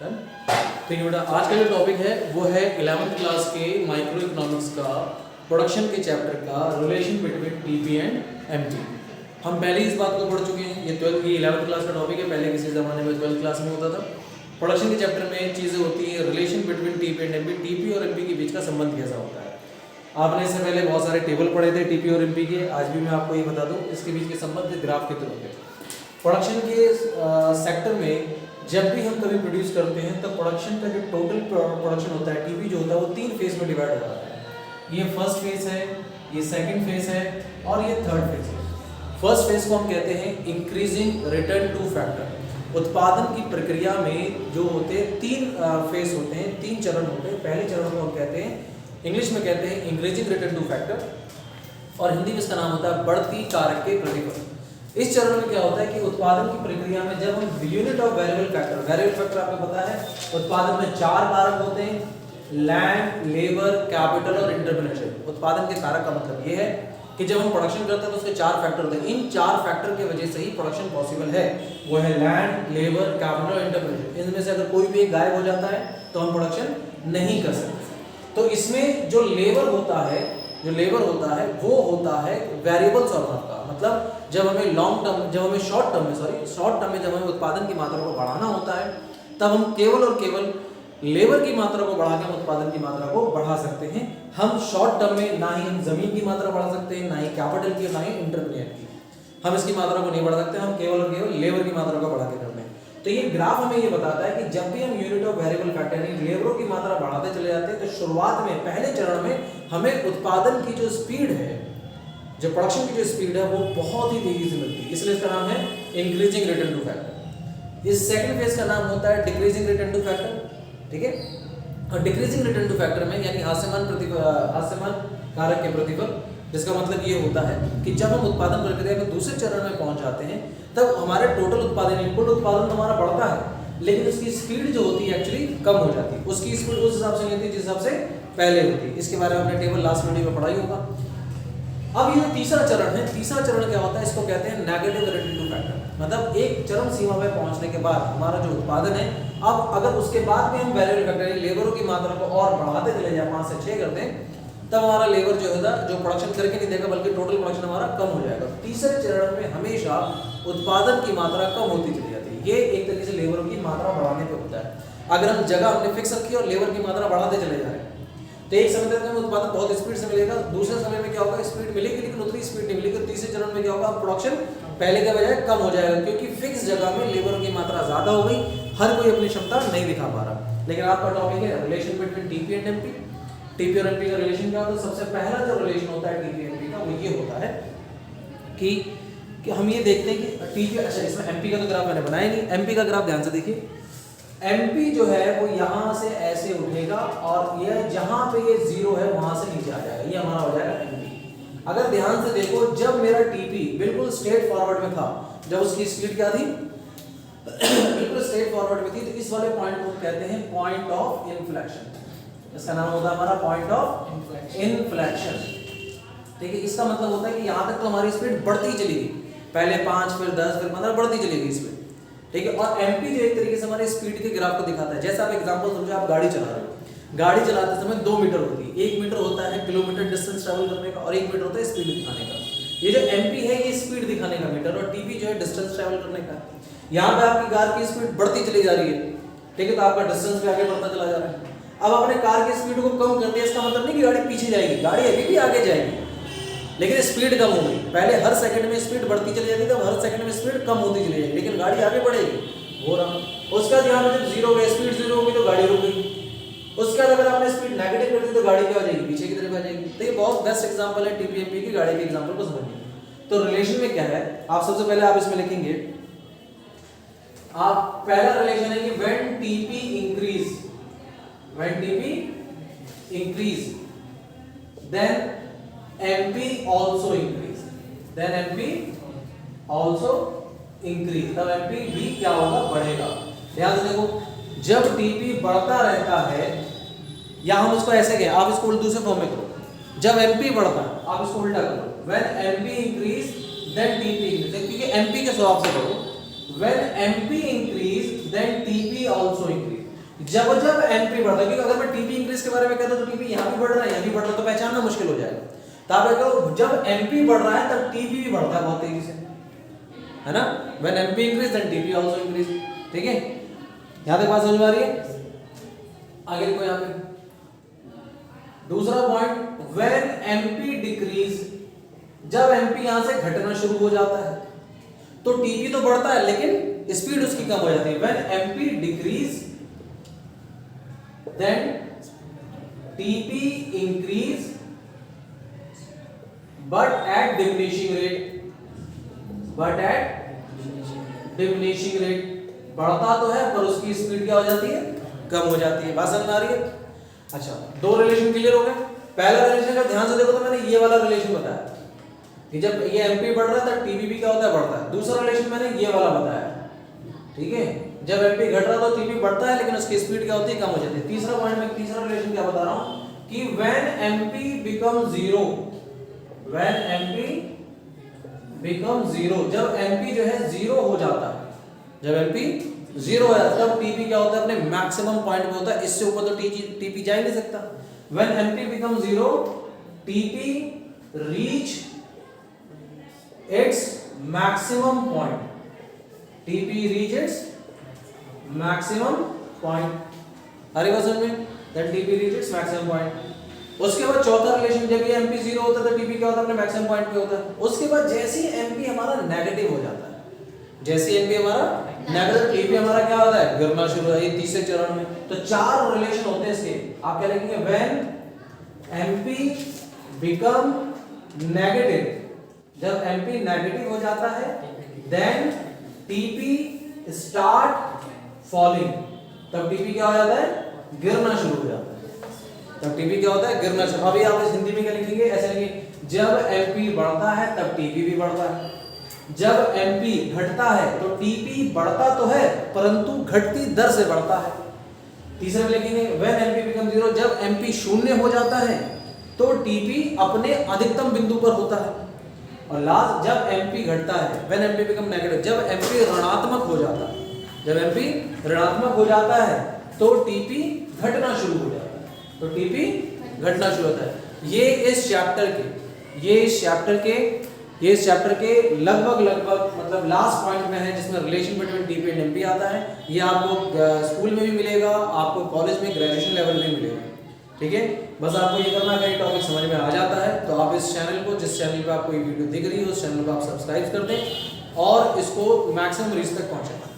Done. तो ये बेटा आज का जो टॉपिक है वो है 11th क्लास के माइक्रो इकोनॉमिक्स का प्रोडक्शन के चैप्टर का relation between TP and MP. हम पहले इस बात को पढ़ चुके हैं, ये 11th क्लास का टॉपिक है। पहले किसी ज़माने में 12th क्लास में होता था। प्रोडक्शन के चैप्टर में चीज़ें होती हैं relation between TP and MP, TP और एमपी के बीच का संबंध कैसा होता है। आपने इससे पहले बहुत सारे टेबल पढ़े थे टीपी और एमपी के। आज भी मैं आपको ये बता दूं इसके बीच के संबंध ग्राफ के थ्रू है। प्रोडक्शन के सेक्टर में जब भी हम कभी प्रोड्यूस करते हैं तब प्रोडक्शन का जो टोटल प्रोडक्शन होता है टीपी जो होता है वो 3 फेज में डिवाइड हो जाता है। ये फर्स्ट फेज है, ये सेकंड फेज है और ये थर्ड फेज है। फर्स्ट फेज को हम कहते हैं इंक्रीजिंग रिटर्न टू फैक्टर। उत्पादन की प्रक्रिया में जो होते हैं 3 फेज होते हैं, 3 चरण होते हैं। पहले चरण को हम कहते हैं, इंग्लिश में कहते हैं इंक्रीजिंग रिटर्न टू फैक्टर और हिंदी में इसका नाम होता है बढ़ती कारक के प्रतिफल। इस चरण में क्या होता है कि उत्पादन की प्रक्रिया में जब हम यूनिट ऑफ वेरिएबल फैक्टर आपको पता है उत्पादन में 4 कारक होते हैं, लैंड, लेबर, कैपिटल और एंटरप्रेन्योरशिप। उत्पादन के कारक का मतलब ये है कि जब हम प्रोडक्शन करते हैं तो उसके 4 फैक्टर होते हैं। इन 4 फैक्टर की वजह से ही प्रोडक्शन पॉसिबल है। वो है लैंड, लेबर, कैपिटल और एंटरप्रेन्योरशिप। इनमें से अगर कोई भी एक गायब हो जाता है तो हम प्रोडक्शन नहीं कर सकते। तो इसमें जो लेबर होता है वो होता है वेरिएबल्स ऑफ का मतलब जब हमें शॉर्ट टर्म में जब हमें उत्पादन की मात्रा को बढ़ाना होता है तब हम केवल और केवल लेबर की मात्रा को बढ़ा के हम उत्पादन की मात्रा को बढ़ा सकते हैं। हम शॉर्ट टर्म में ना ही हम जमीन की मात्रा बढ़ा सकते हैं, ना ही कैपिटल की, ना ही एंटरप्रेन्योर की। हम इसकी मात्रा को नहीं बढ़ा सकते, हम केवल और केवल लेबर की मात्रा को बढ़ा के करते हैं। तो ये ग्राफ हमें ये बताता है कि जब भी हम यूनिट ऑफ वेरिएबल फैक्टर यानी लेबरों की मात्रा बढ़ाते चले जाते हैं तो शुरुआत में पहले चरण में हमें उत्पादन की जो स्पीड है, जो प्रोडक्शन की जो स्पीड है वो बहुत ही तेजी से मिलती है। इसलिए इसका नाम है इंक्रीजिंग रिटर्न टू फैक्टर। इस सेकंड फेज का नाम होता है डिक्रीजिंग रिटर्न टू फैक्टर, ठीक है। और डिक्रीजिंग रिटर्न टू फैक्टर में यानी हास्यमान कारक के प्रतिफल, जिसका मतलब ये होता है कि जब हम उत्पादन प्रक्रिया के दूसरे चरण में पहुंच जाते हैं तब हमारे टोटल उत्पादन इनपुट उत्पादन तो हमारा बढ़ता है लेकिन उसकी स्पीड जो होती है एक्चुअली कम हो जाती है। उसकी स्पीड उस हिसाब से नहीं होती जिस हिसाब से पहले होती है। इसके बारे में हमने टेबल लास्ट वीडियो में पढ़ा ही होगा। अब ये तीसरा चरण है, तीसरा चरण क्या होता है, इसको कहते हैं नेगेटिव रिटर्न टू फैक्टर। मतलब एक चरम सीमा पे पहुंचने के बाद हमारा जो उत्पादन है, अब अगर उसके बाद भी हम वेरिएबल फैक्टर लेबरों की मात्रा को और बढ़ाते चले जाए, 5 से 6 करते हैं, तब हमारा लेबर जो है जो प्रोडक्शन करके नहीं देगा बल्कि टोटल प्रोडक्शन हमारा कम हो जाएगा। तीसरे चरण में हमेशा उत्पादन की मात्रा कम होती चली जाती है। ये एक तरीके से लेबर की मात्रा बढ़ाने पे होता है। अगर हम जगह हमने फिक्स रखी और लेबर की मात्रा बढ़ाते चले जा रहे हैं तो एक समय तक हमें उत्पादन बहुत स्पीड से मिलेगा, दूसरे समय में क्या होगा स्पीड मिलेगी लेकिन उतनी स्पीड नहीं मिलेगी। तीसरे चरण में क्या होगा प्रोडक्शन पहले के बजाय कम हो जाएगा क्योंकि फिक्स जगह में लेबर की मात्रा ज्यादा हो गई, हर कोई अपनी क्षमता नहीं दिखा पा रहा। लेकिन आपका टॉपिक है relation between TP and MP. TP और एमपी का रिलेशन क्या होता है? सबसे पहला जो रिलेशन होता है टीपी एमपी का वो ये होता है कि हम ये देखते हैं कि टीपी, अच्छा इसमें एमपी का तो ग्राफ मैंने बनाया नहीं, एमपी का ग्राफ ध्यान से देखिए। एमपी जो है वो यहाँ से ऐसे उठेगा और ये जहाँ पे ये 0 है वहां से नीचे आ जाएगा, ये हमारा हो जाएगा एमपी। अगर ध्यान से देखो जब मेरा टीपी बिल्कुल स्ट्रेट फॉरवर्ड में था, जब उसकी स्पीड क्या थी बिल्कुल स्ट्रेट फॉरवर्ड में थी, तो इस वाले पॉइंट को कहते हैं पॉइंट ऑफ इन्फ्लेक्शन। इसका नाम होता है हमारा पॉइंट ऑफ इन्फ्लेक्शन, ठीक है। इसका मतलब होता है कि यहाँ तक तो हमारी स्पीड बढ़ती चली गई, पहले 5 फिर 10 फिर 15 बढ़ती चली गई स्पीड, ठीक है। और एमपी जो एक तरीके से हमारे स्पीड के ग्राफ को दिखाता है। जैसे आप एग्जांपल समझो, आप गाड़ी चला रहे हो, गाड़ी चलाते समय 2 मीटर होती है, 1 मीटर होता है किलोमीटर डिस्टेंस ट्रैवल करने का और 1 मीटर होता है स्पीड दिखाने का। ये जो एमपी है ये स्पीड दिखाने का मीटर और टीपी जो है डिस्टेंस ट्रैवल करने का। यहाँ पे आपकी कार की स्पीड बढ़ती चली जा रही है, ठीक है, तो आपका डिस्टेंस भी आगे बढ़ता चला जा रहा है। अब आपने कार की स्पीड को कम कर दिया, इसका मतलब नहीं कि गाड़ी पीछे जाएगी, गाड़ी अभी भी आगे जाएगी लेकिन स्पीड कम हो गई। पहले हर सेकंड में स्पीड बढ़ती चली जाती थी, अब हर सेकंड में स्पीड कम होती चली जाएगी लेकिन गाड़ी आगे बढ़ेगी, हो रहा। उसके बाद यहाँ पे जब 0 हो गया, स्पीड 0 हो गई तो गाड़ी रुक गई। उसके बाद अगर आपने स्पीड नेगेटिव कर दी तो गाड़ी क्या हो जाएगी, पीछे की तरफ आ जाएगी। तो ये बहुत बेस्ट एग्जांपल है टीपी एमपी की गाड़ी के एग्जांपल को समझने। तो रिलेशन में क्या है, आप सबसे पहले आप इसमें लिखेंगे, आप पहला रिलेशन है कि when TP increase then MP also increase, तब MP भी क्या होगा, बढ़ेगा। ध्यान से देखो, जब TP बढ़ता रहता है या हम उसको ऐसे कहें, आप इसको दूसरे फॉर्म में करो, जब MP बढ़ता है आप इसको उल्टा करो, when MP increase then TP increase, क्योंकि MP के स्वभाव से करो when MP increase then TP also increase। जब जब एमपी बढ़ता है, क्योंकि अगर मैं टीपी इंक्रीज के बारे में कहता हूं तो टीपी यहां भी बढ़ रहा है, यहां भी बढ़ रहा है, तो पहचानना मुश्किल हो जाएगा। तो आप देखो जब एमपी बढ़ रहा है तब टीपी भी बढ़ता है बहुत तेजी से, है ना। When MP increase then TP also increase. ठीक है, यहां तक बात समझ में आ रही है? आगे कोई यहां पे दूसरा पॉइंट, व्हेन एमपी डिक्रीज, जब एमपी यहां से घटना शुरू हो जाता है तो टीपी तो बढ़ता है लेकिन स्पीड उसकी कम हो जाती है। When MP decrease then TP increase but at diminishing rate, but at diminishing rate. बढ़ता तो है पर उसकी स्पीड क्या हो जाती है, कम हो जाती है। बात समझ में आ रही है? अच्छा, दो रिलेशन क्लियर हो गए। पहला रिलेशन का ध्यान से देखो तो मैंने ये वाला रिलेशन बताया कि जब ये एमपी बढ़ रहा है तब टीपी भी क्या होता है, बढ़ता है। दूसरा रिलेशन मैंने ये वाला बताया, ठीक है, जब एमपी घट रहा है तो टीपी बढ़ता है लेकिन उसकी स्पीड क्या होती है, कम हो जाती है। तीसरा पॉइंट में तीसरा रिलेशन क्या बता रहा हूं कि when MP become zero, when MP become zero, जब एमपी जो है जीरो हो जाता है, जब एमपी जीरो हो जाता है तब टीपी क्या होता है, अपने मैक्सिमम पॉइंट पे होता है, इससे ऊपर तो टीपी जा ही नहीं सकता। When MP become zero TP reach its maximum point, TP reach its maximum point. अरे बस में then TP reach its maximum point. उसके बाद चौथा रिलेशन, जब ये एमपी जीरो होता है तो टीपी क्या होता है, अपने मैक्सिमम पॉइंट पे होता है। उसके बाद जैसे ही एमपी हमारा नेगेटिव हो जाता है, जैसे एमपी हमारा नेगेटिव, टीपी हमारा क्या होता है, गिरना शुरू होता है। ये तीसरे चरण में तो चार रिलेशन होते हैं इसके। आप क्या लिखेंगे, व्हेन एमपी बिकम नेगेटिव, जब एमपी नेगेटिव हो जाता है देन टीपी स्टार्ट फॉलिंग, तब टीपी क्या हो जाता है, गिरना शुरू हो जाता है। तब टीपी क्या होता है, गिरना शुरू। अभी आप इस हिंदी में क्या लिखेंगे, ऐसे लिखेंगे, जब एमपी बढ़ता है तब टीपी भी बढ़ता है, जब एमपी घटता है तो टीपी बढ़ता तो है परंतु घटती दर से बढ़ता है। तीसरे में लिखेंगे व्हेन एमपी बिकम जीरो, जब एमपी शून्य हो जाता है तो टीपी अपने अधिकतम बिंदु पर होता है। और लास्ट, जब एमपी घटता है, व्हेन एमपी बिकम नेगेटिव, जब एमपी ऋणात्मक हो जाता है, जब एमपी ऋणात्मक हो जाता है तो टीपी घटना शुरू हो जाता है, तो टीपी घटना शुरू होता है। ये इस चैप्टर के लगभग मतलब लास्ट पॉइंट में है, जिसमें relation between TP and MP आता है। ये आपको स्कूल में भी मिलेगा, आपको कॉलेज में ग्रेजुएशन लेवल में मिलेगा। ठीक है, बस आपको ये करना है, टॉपिक समझ में आ जाता है तो आप इस चैनल को, जिस चैनल पे आपको ये वीडियो दिख रही है उस चैनल को आप सब्सक्राइब कर दें और इसको मैक्सिमम रीच तक पहुंचाएं।